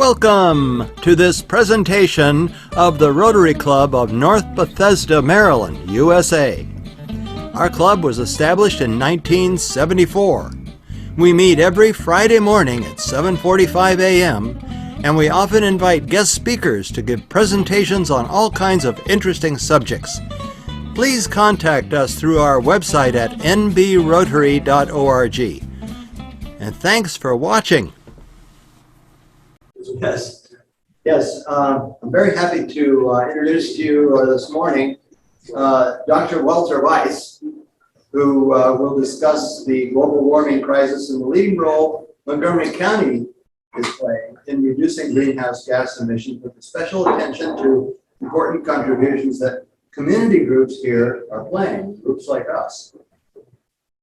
Welcome to this presentation of the Rotary Club of North Bethesda, Maryland, USA. Our club was established in 1974. We meet every Friday morning at 7:45 a.m., and we often invite guest speakers to give presentations on all kinds of interesting subjects. Please contact us through our website at nbrotary.org. And thanks for watching. Yes. I'm very happy to introduce to you this morning Dr. Walter Weiss, who will discuss the global warming crisis and the leading role Montgomery County is playing in reducing greenhouse gas emissions, with special attention to important contributions that community groups here are playing, groups like us.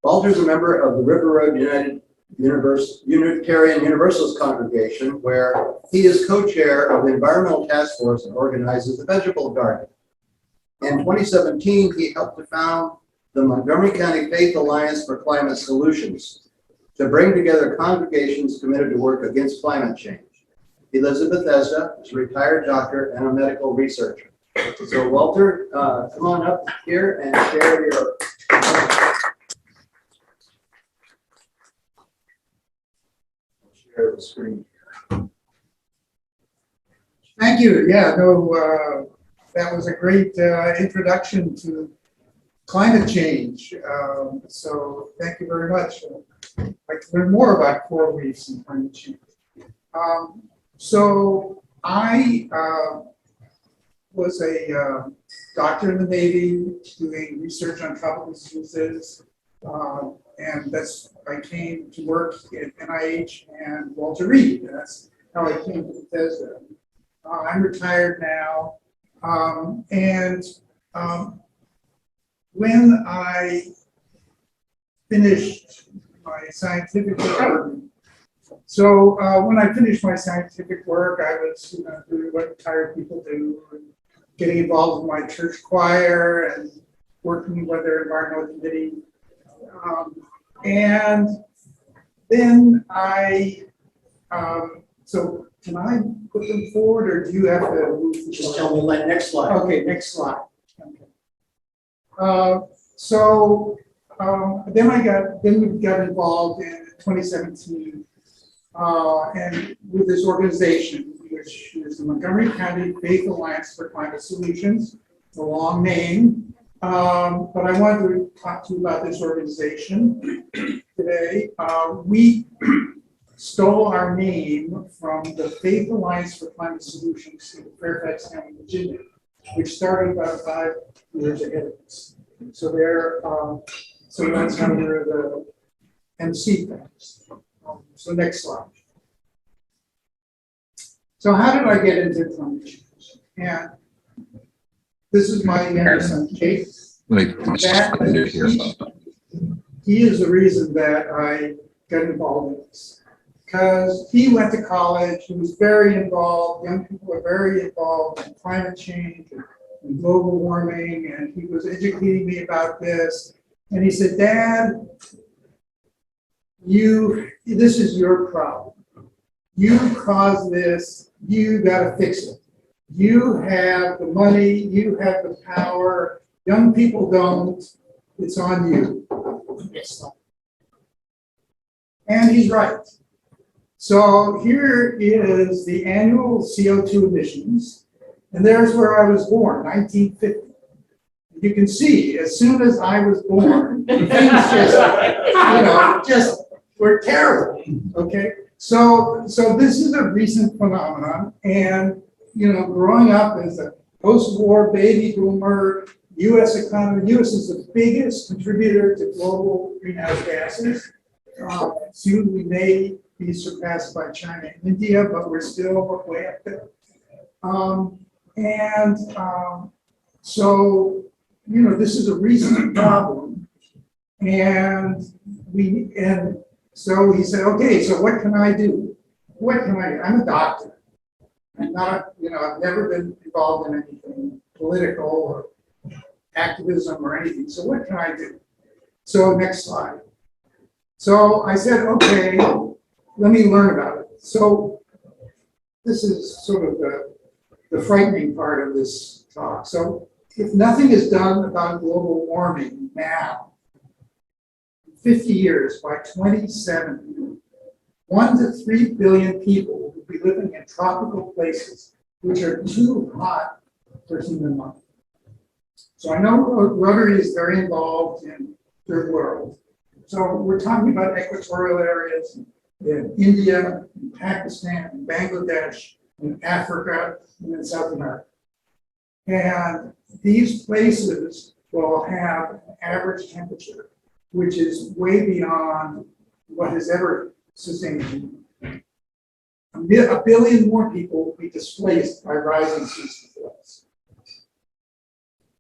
Walter is a member of the River Road Unitarian Universalist congregation, where he is co-chair of the Environmental Task Force and organizes the Vegetable Garden. In 2017, he helped to found the Montgomery County Faith Alliance for Climate Solutions to bring together congregations committed to work against climate change. He lives in Bethesda, is a retired doctor and a medical researcher. So Walter, come on up here and share your... the screen. Thank you. Yeah, no, that was a great introduction to climate change. So thank you very much. I'd like to learn more about coral reefs and climate change. So I was a doctor in the Navy doing research on tropical diseases. And I came to work at NIH and Walter Reed. And that's how I came to Bethesda. I'm retired now. When I finished my scientific work, when I finished my scientific work, I was doing what retired people do, and getting involved in my church choir and working with their environmental committee. And then so can I put them forward, or do you have to move? Just tell me like next slide. Okay, next slide. Okay. Then we got involved in 2017 and with this organization, which is the Montgomery County Faith Alliance for Climate Solutions. It's a long name. But I wanted to talk to you about this organization today. We stole our name from the Faith Alliance for Climate Solutions in Fairfax County, Virginia, which started about 5 years ahead of us. So that's how we're the MC things. So next slide. So how did I get into climate change? And this is my younger son, Kate. He is the reason that I got involved in this. Because he went to college, he was very involved, young people are very involved in climate change and global warming, and he was educating me about this. And he said, Dad, this is your problem. You caused this, you gotta fix it. You have the money, you have the power, young people don't, it's on you. And he's right. So here is the annual CO2 emissions, and there's where I was born, 1950. You can see, as soon as I was born, things just were terrible, okay? So this is a recent phenomenon, and growing up as a post-war baby boomer, U.S. economy, U.S. is the biggest contributor to global greenhouse gases. Soon we may be surpassed by China and India, but we're still way up there. This is a recent problem. And so he said, okay, so what can I do? What can I do? I'm a doctor. I'm not, I've never been involved in anything political or activism or anything. So what can I do? So next slide. So I said, okay, let me learn about it. So this is sort of the frightening part of this talk. So if nothing is done about global warming now, 50 years, by 2070, 1 to 3 billion people will be living in tropical places which are too hot for human life. So I know Rotary is very involved in third world. So we're talking about equatorial areas in India, in Pakistan, in Bangladesh, in Africa, and in South America. And these places will have an average temperature which is way beyond what has ever sustained human. A billion more people will be displaced by rising sea levels.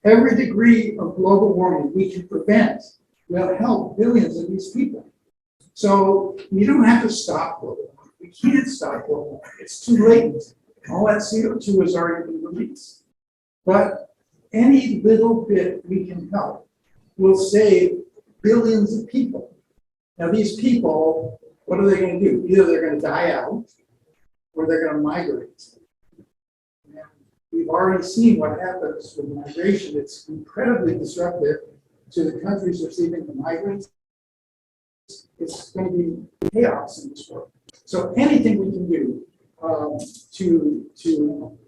Every degree of global warming we can prevent will help billions of these people. So you don't have to stop global warming. We can't stop global warming. It's too late. All that CO2 has already been released. But any little bit we can help will save billions of people. Now these people, what are they going to do? Either they're going to die out or they're going to migrate. And we've already seen what happens with migration. It's incredibly disruptive to the countries receiving the migrants. It's going to be chaos in this world. So anything we can do to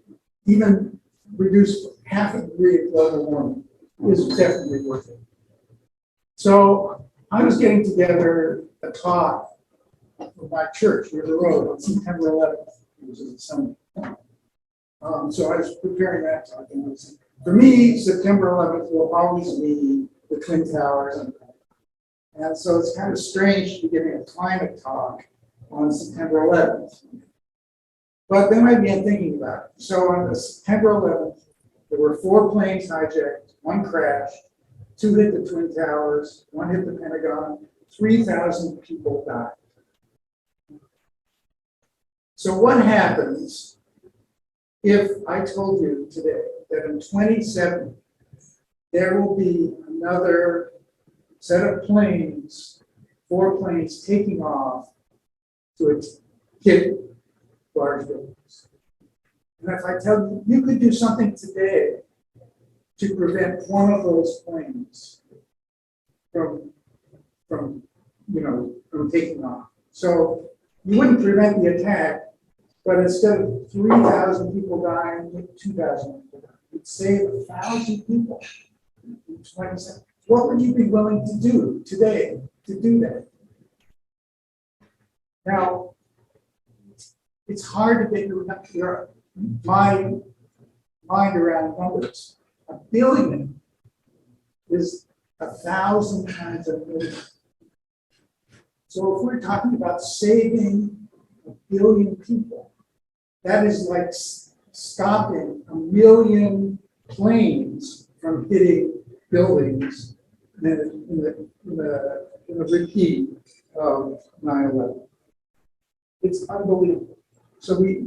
even reduce half a degree of global warming is definitely worth it. So I was getting together a talk with my church, River Road, on September 11th, which is a Sunday. So I was preparing that talk, and I was saying, for me, September 11th will always be the Twin Towers. And so it's kind of strange to be giving a climate talk on September 11th. But then I began thinking about it. So on September 11th, there were 4 planes hijacked, 1 crashed, 2 hit the Twin Towers, 1 hit the Pentagon, 3,000 people died. So what happens if I told you today that in 2070, there will be another set of planes, 4 planes taking off to hit large buildings? And if I tell you, you could do something today to prevent one of those planes from taking off. So you wouldn't prevent the attack, but instead of 3,000 people dying, 2,000 people dying. You'd save 1,000 people in 20 What would you be willing to do today to do that? Now, it's hard to get your mind around numbers. 1 billion is 1,000 times a million. So if we're talking about saving 1 billion people, that is like stopping 1 million planes from hitting buildings in the repeat of 9/11. It's unbelievable. So we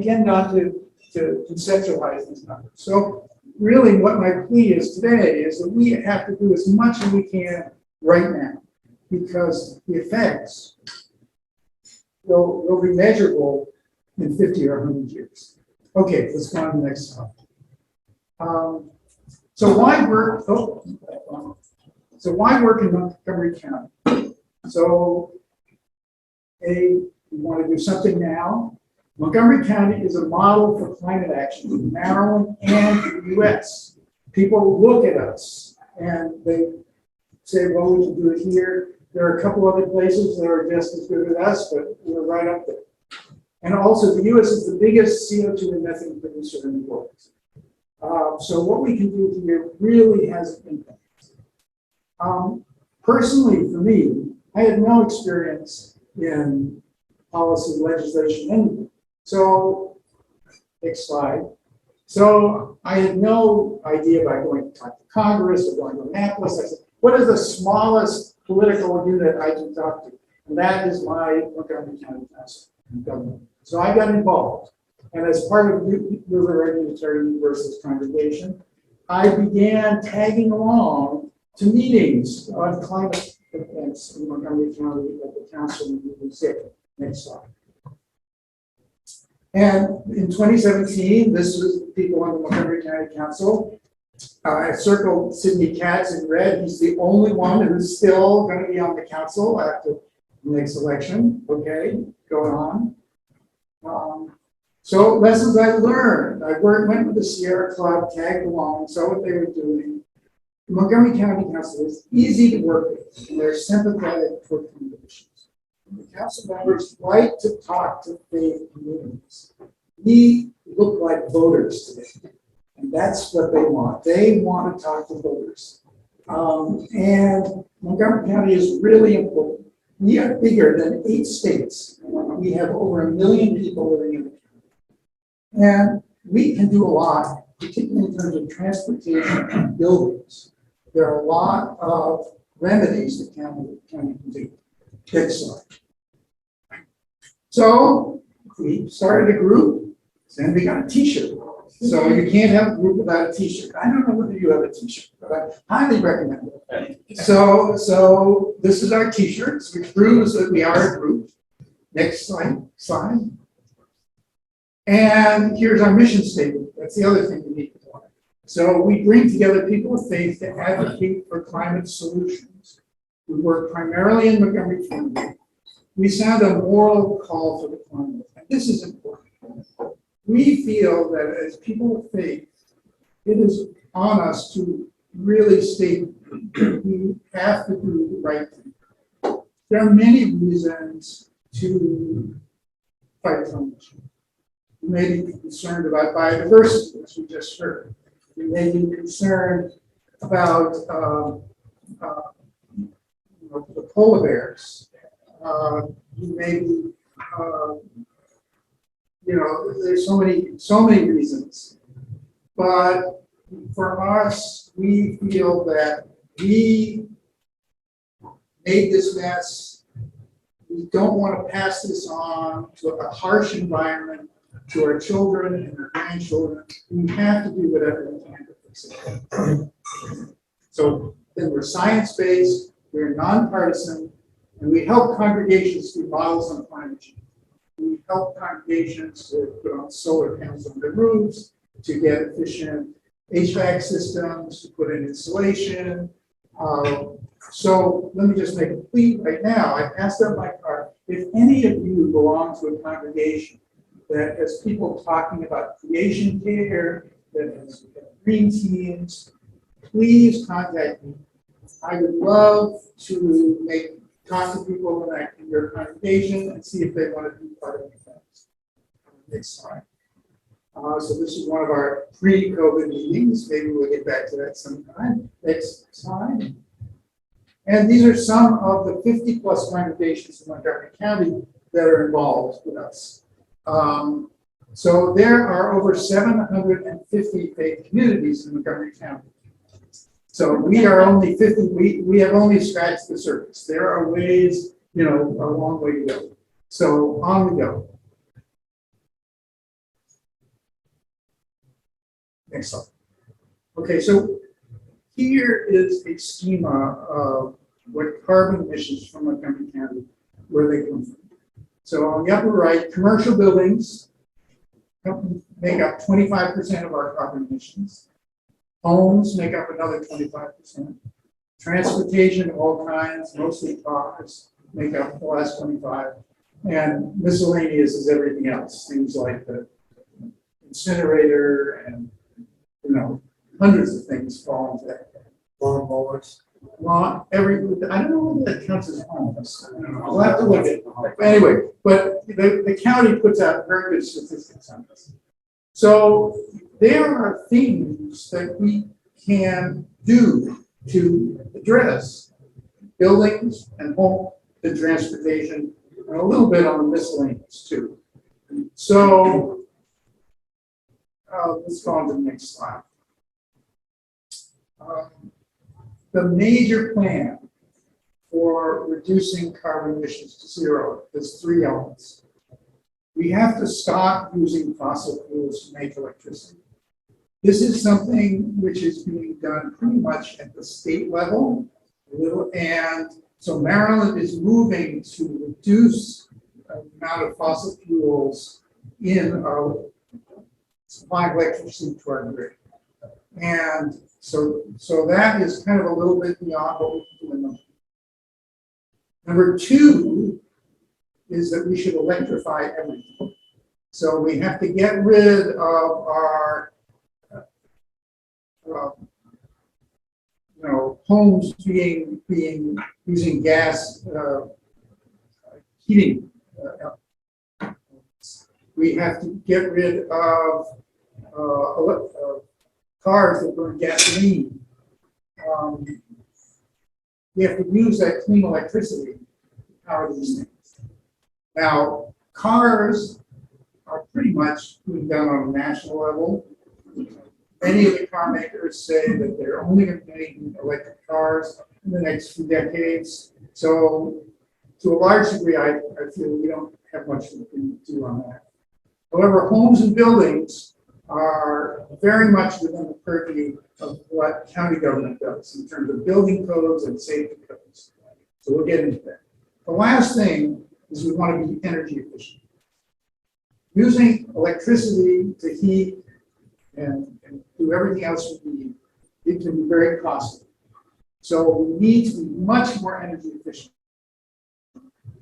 tend not to conceptualize these numbers. So really what my plea is today is that we have to do as much as we can right now, because the effects will be measurable in 50 or 100 years. Okay, let's go on to the next slide. So why work in Montgomery County? So we want to do something now. Montgomery County is a model for climate action in Maryland and the US. People look at us and they say, well, we can do it here. There are a couple other places that are just as good as us, but we're right up there. And also the US is the biggest CO2 and methane producer in the world. So what we can do here really has an impact. Personally, for me, I had no experience in policy, legislation, anything. So, next slide. So I had no idea about going to talk to Congress or going to Annapolis. I said, what is the smallest political unit I can talk to? And that is my Montgomery County Council government. So I got involved. And as part of Unitarian Universalist congregation, I began tagging along to meetings on climate events in Montgomery County at the council meeting. Next slide. And in 2017, this was people on the Montgomery County Council. I circled Sidney Katz in red. He's the only one who's still going to be on the council after the next election. Okay, going on. So lessons I learned. I went with the Sierra Club, tagged along, saw what they were doing. The Montgomery County Council is easy to work with, and they're sympathetic toward convictions. The council members like to talk to faith communities. We look like voters today, and that's what they want. They want to talk to voters. And Montgomery County is really important. We are bigger than 8 states. We have over 1 million people living in the county. And we can do a lot, particularly in terms of transportation and buildings. There are a lot of remedies that county can do. Next slide. So we started a group, and we got a t-shirt. So you can't have a group without a t-shirt. I don't know whether you have a t-shirt, but I highly recommend it. So this is our t-shirts, which proves that we are a group. Next slide. And here's our mission statement. That's the other thing we need to do. So we bring together people of faith to advocate for climate solutions. We work primarily in Montgomery County. We sound a moral call for the climate, and this is important. We feel that as people of faith, it is on us to really state we have to do the right thing. There are many reasons to fight climate change. We may be concerned about biodiversity, as we just heard. We may be concerned about the polar bears. We may be, there's so many reasons. But for us, we feel that we made this mess. We don't want to pass this on to a harsh environment, to our children and our grandchildren. We have to do whatever we can to fix it. So then we're science-based, we're nonpartisan, and we help congregations do models on climate change. We help congregations to put on solar panels on their roofs, to get efficient HVAC systems, to put in insulation. So let me just make a plea right now. I passed out my card. If any of you belong to a congregation that has people talking about creation care, that has green teams, please contact me. I would love to talk to people in your congregation and see if they want to be part of the things. Next slide. So this is one of our pre-COVID meetings. Maybe we'll get back to that sometime. Next slide. And these are some of the 50+ congregations in Montgomery County that are involved with us. So there are over 750 faith communities in Montgomery County. So we are only 50, we have only scratched the surface. There are ways, a long way to go. So on we go. Next slide. Okay, so here is a schema of what carbon emissions from Montgomery County, where they come from. So on the upper right, commercial buildings make up 25% of our carbon emissions. Homes make up another 25%. Transportation of all kinds, mostly cars, make up the last 25. And miscellaneous is everything else, things like the incinerator and hundreds of things fall into that. Lawnmowers. I don't know whether that counts as homes. I'll have to look at it. Anyway, but the county puts out very good statistics on this. So there are things that we can do to address buildings and home and transportation, and a little bit on the miscellaneous too. So let's go on to the next slide. The major plan for reducing carbon emissions to zero has 3 elements. We have to stop using fossil fuels to make electricity. This is something which is being done pretty much at the state level. And so Maryland is moving to reduce the amount of fossil fuels in supplying electricity to our grid. And so that is kind of a little bit beyond what we can do in the. Number two is that we should electrify everything. So we have to get rid of our homes being using gas heating. We have to get rid of cars that burn gasoline. We have to use that clean electricity to power these things. Now, cars are pretty much moving down on a national level. Many of the car makers say that they're only going to be making electric cars in the next few decades. So, to a large degree, I feel we don't have much we can do on that. However, homes and buildings are very much within the purview of what county government does in terms of building codes and safety codes. So we'll get into that. The last thing is we want to be energy efficient. Using electricity to heat and do everything else we need, it can be very costly. So we need to be much more energy efficient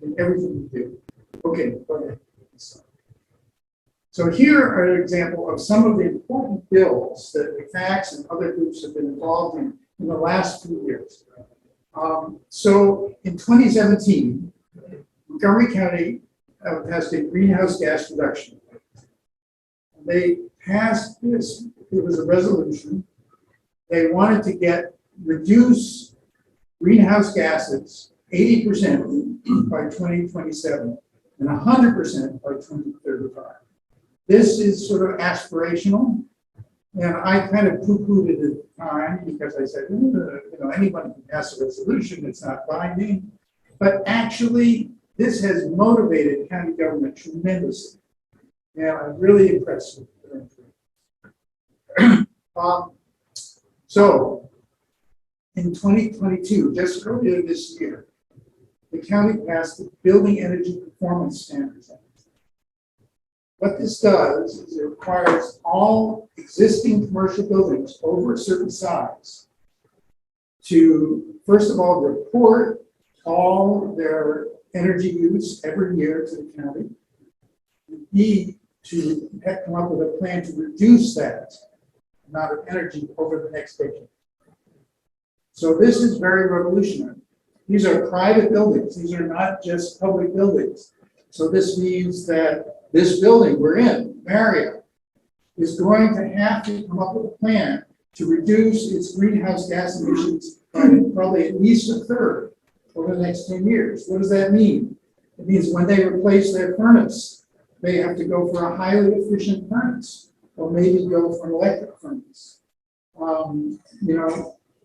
in everything we do. Okay, go ahead. So here are an example of some of the important bills that the FACTS and other groups have been involved in the last few years. So in 2017, Montgomery County passed a greenhouse gas reduction. They passed this, it was a resolution. They wanted to reduce greenhouse gases 80% by 2027 and 100% by 2035. This is sort of aspirational, and I kind of poo-pooed it at the time because I said, anyone can pass a resolution, it's not binding. But actually, this has motivated county government tremendously, and I'm really impressed with it. So, in 2022, just earlier this year, the county passed the Building Energy Performance Standards Act. What this does is it requires all existing commercial buildings over a certain size to, first of all, report all their energy use every year to the county, and B, to come up with a plan to reduce that amount of energy over the next decade. So this is very revolutionary. These are private buildings. These are not just public buildings. So this means that this building we're in, Marriott, is going to have to come up with a plan to reduce its greenhouse gas emissions by probably at least a third over the next 10 years. What does that mean? It means when they replace their furnace, they have to go for a highly efficient furnace, or maybe go for an electric furnace.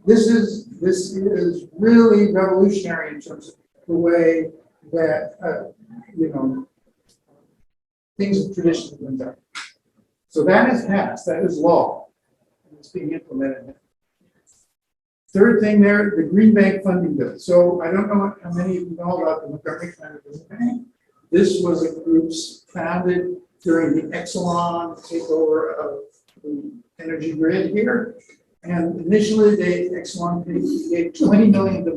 This is really revolutionary in terms of the way that things have traditionally been done. So that is passed, that is law, and it's being implemented. Third thing there, the Green Bank funding bill. So I don't know how many of you know about the Montgomery County Green Bank. This was a group founded during the Exelon takeover of the energy grid here. And initially, Exelon gave $20 million to,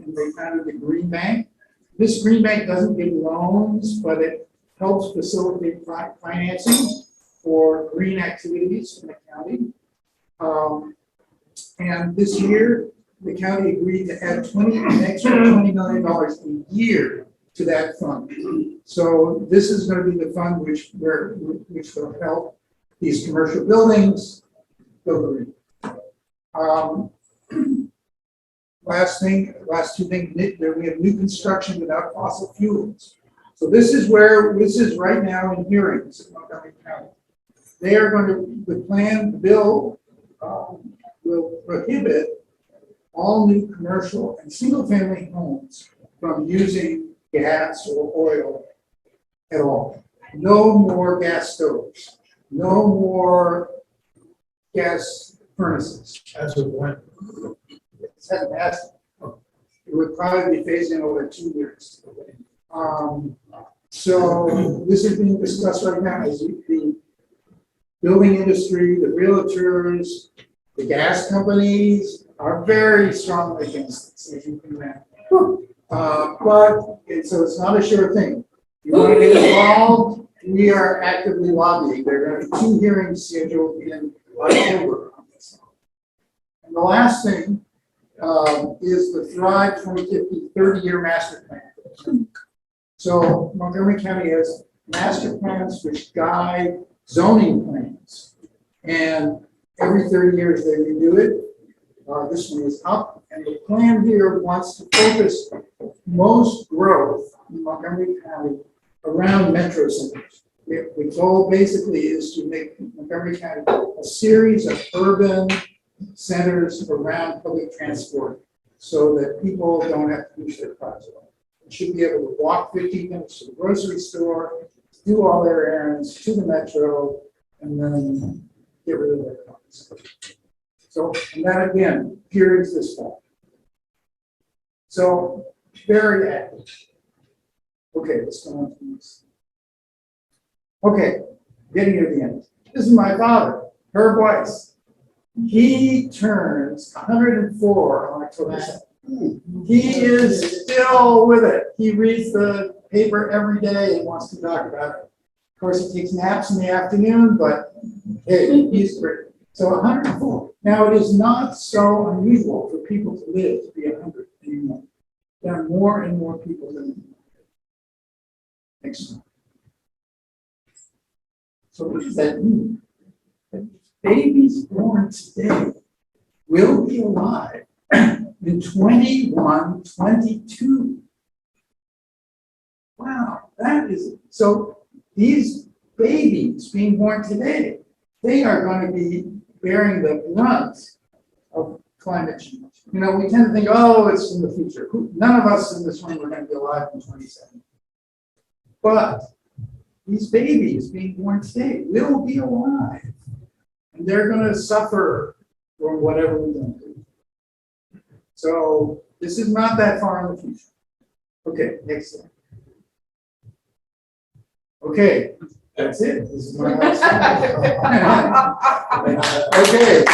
and they founded the Green Bank. This Green Bank doesn't give loans, but it helps facilitate financing for green activities in the county. And this year, the county agreed to add an extra $20 million a year to that fund. So this is going to be the fund which will help these commercial buildings build the last two things, we have new construction without fossil fuels. So this is right now in hearings in Montgomery County. They are going to, the bill will prohibit all new commercial and single family homes from using gas or oil at all. No more gas stoves, no more gas furnaces. As of when? It hasn't passed. It would probably be phased in over 2 years. So this is being discussed right now as the building industry, the realtors, the gas companies are very strongly against this, as you can imagine. So it's not a sure thing. You want to get involved, we are actively lobbying. There are going to be 2 hearings scheduled in October on this. And the last thing is the Thrive 2050 30-year master plan. So Montgomery County has master plans which guide zoning plans. And every 30 years they redo it. This one is up, and the plan here wants to focus most growth in Montgomery County around metro centers. The goal basically is to make Montgomery County a series of urban centers around public transport so that people don't have to use their cars at all. They should be able to walk 15 minutes to the grocery store, do all their errands to the metro, and then get rid of their cars. So, and that again, hearings this fall. So, very active. Okay, let's go on to this. Okay, getting near the end. This is my father, Herb Weiss. He turns 104 on October 2nd. He is still with it. He reads the paper every day and wants to talk about it. Of course, he takes naps in the afternoon, but hey, he's great. So 104. Now, it is not so unusual for people to live to be 100 anymore. There are more and more people living. Next one. So what does that mean? Babies born today will be alive in 2122. Wow, that is, so these babies being born today, they are going to be bearing the brunt of climate change. You know, we tend to think, oh, it's in the future. None of us in this room are going to be alive in 2070. But these babies being born today will be alive. And they're going to suffer from whatever we don't do. So this is not that far in the future. Okay, next slide. Okay, that's it. This is my last slide. Okay.